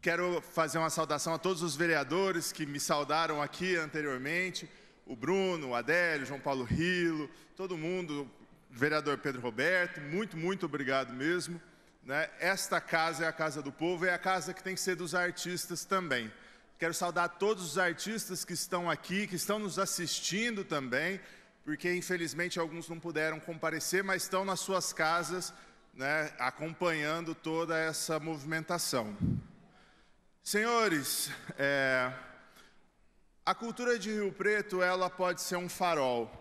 Quero fazer uma saudação a todos os vereadores que me saudaram aqui anteriormente, o Bruno, o Adélio, João Paulo Rilo, todo mundo, o vereador Pedro Roberto, muito obrigado mesmo. Esta casa é a casa do povo, é a casa que tem que ser dos artistas também. Quero saudar todos os artistas que estão aqui, que estão nos assistindo também, porque infelizmente alguns não puderam comparecer, mas estão nas suas casas, acompanhando toda essa movimentação. Senhores, a cultura de Rio Preto, ela pode ser um farol.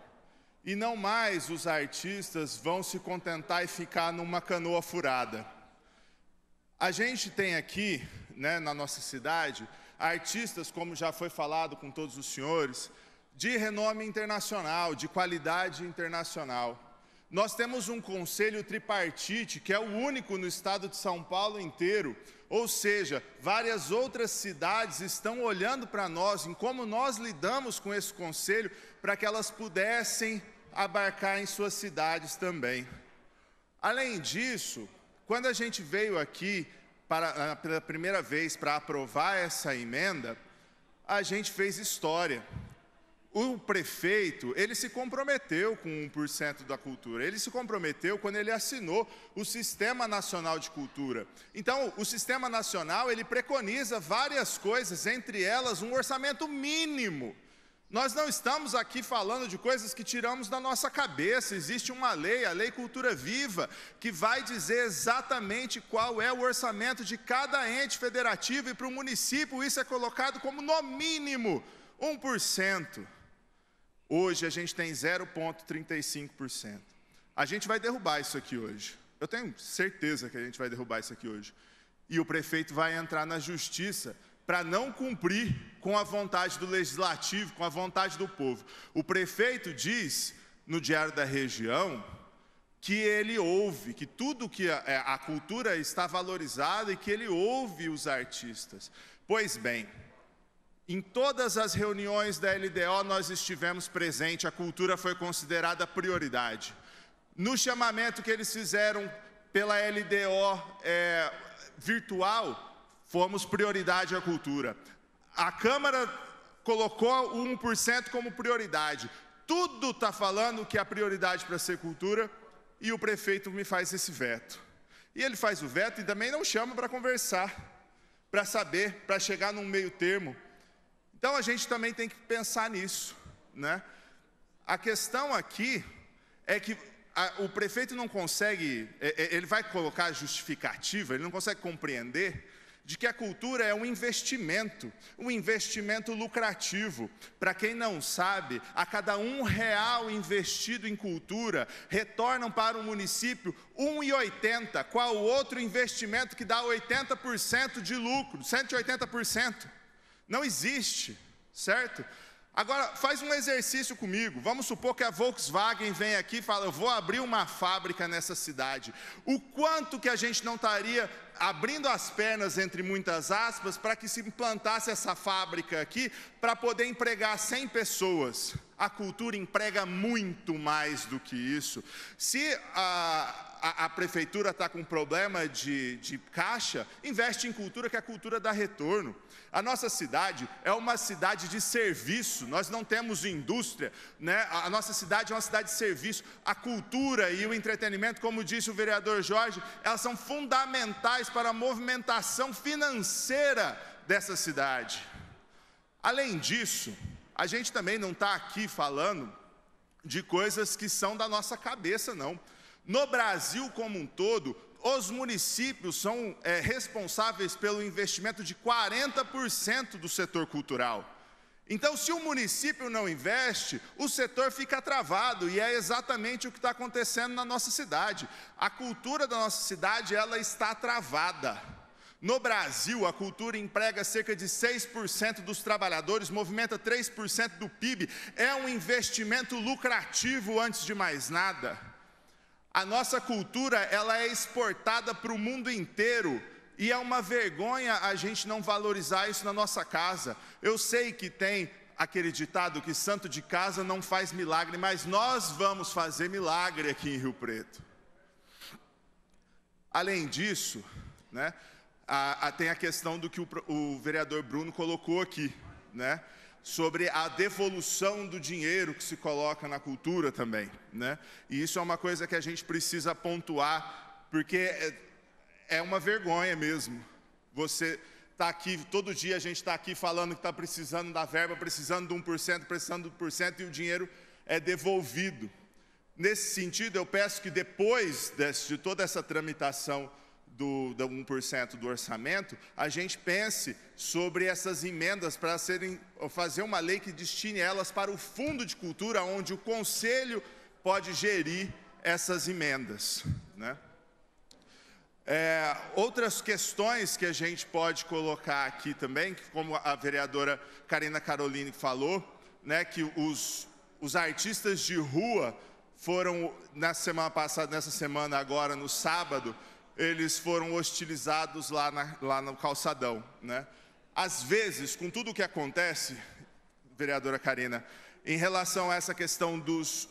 E não mais os artistas vão se contentar e ficar numa canoa furada. A gente tem aqui, na nossa cidade, artistas, como já foi falado com todos os senhores, de renome internacional, de qualidade internacional. Nós temos um conselho tripartite, que é o único no estado de São Paulo inteiro, ou seja, várias outras cidades estão olhando para nós, em como nós lidamos com esse conselho, para que elas pudessem abarcar em suas cidades também. Além disso, quando a gente veio aqui pela primeira vez para aprovar essa emenda, a gente fez história. O prefeito, ele se comprometeu com 1% da cultura, ele se comprometeu quando ele assinou o Sistema Nacional de Cultura. Então, o Sistema Nacional, ele preconiza várias coisas, entre elas um orçamento mínimo. Nós não estamos aqui falando de coisas que tiramos da nossa cabeça, existe uma lei, a Lei Cultura Viva, que vai dizer exatamente qual é o orçamento de cada ente federativo, e para o município isso é colocado como, no mínimo, 1%. Hoje a gente tem 0,35%. A gente vai derrubar isso aqui hoje. Eu tenho certeza que a gente vai derrubar isso aqui hoje. E o prefeito vai entrar na justiça para não cumprir com a vontade do legislativo, com a vontade do povo. O prefeito diz, no Diário da Região, que ele ouve, que tudo que a cultura está valorizada e que ele ouve os artistas. Pois bem, em todas as reuniões da LDO nós estivemos presentes, a cultura foi considerada prioridade. No chamamento que eles fizeram pela LDO virtual, fomos prioridade à cultura. A Câmara colocou o 1% como prioridade. Tudo está falando que a prioridade para ser cultura, e o prefeito me faz esse veto. E ele faz o veto e também não chama para conversar, para saber, para chegar num meio termo. Então a gente também tem que pensar nisso, A questão aqui é que o prefeito não consegue, ele vai colocar justificativa, ele não consegue compreender de que a cultura é um investimento lucrativo. Para quem não sabe, a cada R$1 investido em cultura, retornam para o município R$1,80, qual o outro investimento que dá 80% de lucro, 180%. Não existe, certo? Agora, faz um exercício comigo. Vamos supor que a Volkswagen vem aqui e fala, eu vou abrir uma fábrica nessa cidade. O quanto que a gente não estaria abrindo as pernas, entre muitas aspas, para que se implantasse essa fábrica aqui, para poder empregar 100 pessoas. A cultura emprega muito mais do que isso. Se a prefeitura está com problema de caixa, investe em cultura, que a cultura dá retorno. A nossa cidade é uma cidade de serviço, nós não temos indústria, A nossa cidade é uma cidade de serviço. A cultura e o entretenimento, como disse o vereador Jorge, elas são fundamentais para a movimentação financeira dessa cidade. Além disso, a gente também não está aqui falando de coisas que são da nossa cabeça, não. No Brasil como um todo, os municípios são responsáveis pelo investimento de 40% do setor cultural. Então, se o município não investe, o setor fica travado, e é exatamente o que está acontecendo na nossa cidade. A cultura da nossa cidade, ela está travada. No Brasil, a cultura emprega cerca de 6% dos trabalhadores, movimenta 3% do PIB, é um investimento lucrativo antes de mais nada. A nossa cultura, ela é exportada para o mundo inteiro, e é uma vergonha a gente não valorizar isso na nossa casa. Eu sei que tem aquele ditado que santo de casa não faz milagre, mas nós vamos fazer milagre aqui em Rio Preto. Além disso, tem a questão do que o vereador Bruno colocou aqui, né? Sobre a devolução do dinheiro que se coloca na cultura também, né? E isso é uma coisa que a gente precisa pontuar, porque é uma vergonha mesmo. Você está aqui, todo dia a gente está aqui falando que está precisando da verba, precisando de 1%, precisando de 1%, e o dinheiro é devolvido. Nesse sentido, eu peço que depois de toda essa tramitação do 1% do orçamento, a gente pense sobre essas emendas para fazer uma lei que destine elas para o Fundo de Cultura, onde o Conselho pode gerir essas emendas, né? Outras questões que a gente pode colocar aqui também, como a vereadora Karina Caroline falou, né, que os artistas de rua foram, na semana passada, nessa semana agora, no sábado, eles foram hostilizados lá no calçadão, né? Às vezes, com tudo o que acontece, vereadora Karina, em relação a essa questão dos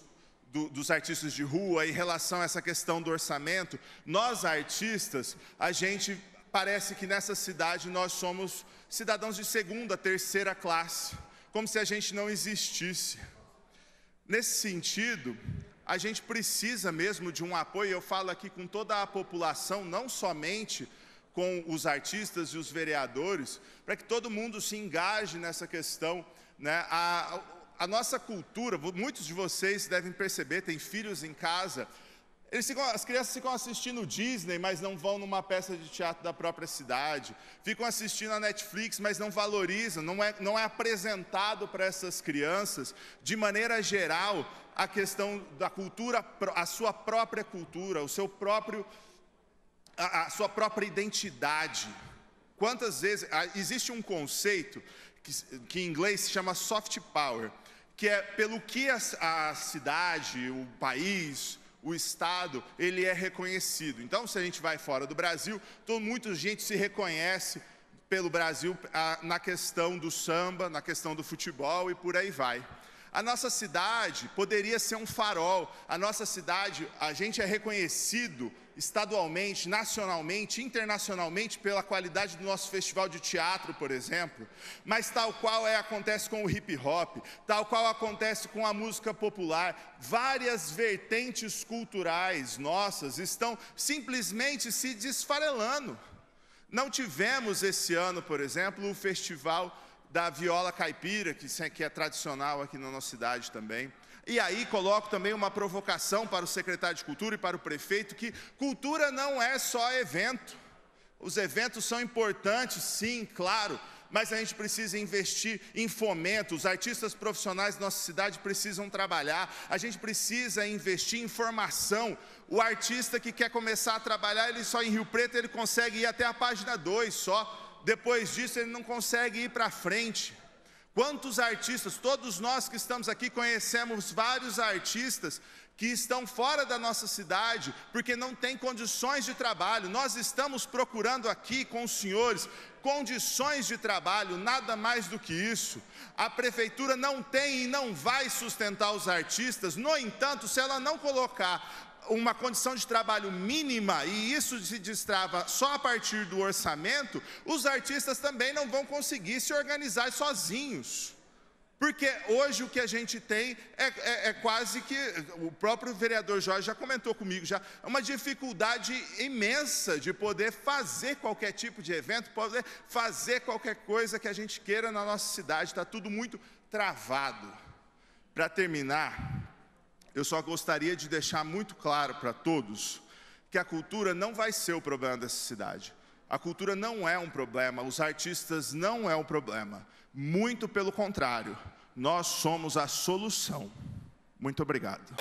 artistas de rua, em relação a essa questão do orçamento, nós artistas, a gente parece que nessa cidade nós somos cidadãos de segunda, terceira classe, como se a gente não existisse. Nesse sentido, a gente precisa mesmo de um apoio, eu falo aqui com toda a população, não somente com os artistas e os vereadores, para que todo mundo se engaje nessa questão, né? A nossa cultura, muitos de vocês devem perceber, tem filhos em casa, as crianças ficam assistindo Disney, mas não vão numa peça de teatro da própria cidade, ficam assistindo a Netflix, mas não valorizam, não é apresentado para essas crianças, de maneira geral, a questão da cultura, a sua própria cultura, a sua própria identidade. Quantas vezes, existe um conceito que em inglês se chama soft power, que é pelo que a cidade, o país, o Estado, ele é reconhecido. Então, se a gente vai fora do Brasil, muita gente se reconhece pelo Brasil na questão do samba, na questão do futebol e por aí vai. A nossa cidade poderia ser um farol. A nossa cidade, a gente é reconhecido estadualmente, nacionalmente, internacionalmente pela qualidade do nosso festival de teatro, por exemplo, mas tal qual acontece com o hip hop, tal qual acontece com a música popular, várias vertentes culturais nossas estão simplesmente se desfarelando. Não tivemos esse ano, por exemplo, o festival da viola caipira, que é tradicional aqui na nossa cidade também. E aí coloco também uma provocação para o secretário de Cultura e para o prefeito, que cultura não é só evento. Os eventos são importantes, sim, claro, mas a gente precisa investir em fomento, os artistas profissionais da nossa cidade precisam trabalhar, a gente precisa investir em formação. O artista que quer começar a trabalhar, ele só em Rio Preto, ele consegue ir até a página 2 só, depois disso ele não consegue ir para frente. Quantos artistas, todos nós que estamos aqui conhecemos vários artistas que estão fora da nossa cidade, porque não têm condições de trabalho. Nós estamos procurando aqui com os senhores condições de trabalho, nada mais do que isso. A prefeitura não tem e não vai sustentar os artistas, no entanto, se ela não colocar uma condição de trabalho mínima, e isso se destrava só a partir do orçamento, os artistas também não vão conseguir se organizar sozinhos. Porque hoje o que a gente tem é quase que, o próprio vereador Jorge já comentou comigo, já é uma dificuldade imensa de poder fazer qualquer tipo de evento, poder fazer qualquer coisa que a gente queira na nossa cidade, está tudo muito travado. Para terminar, eu só gostaria de deixar muito claro para todos que a cultura não vai ser o problema dessa cidade. A cultura não é um problema, os artistas não é um problema. Muito pelo contrário, nós somos a solução. Muito obrigado.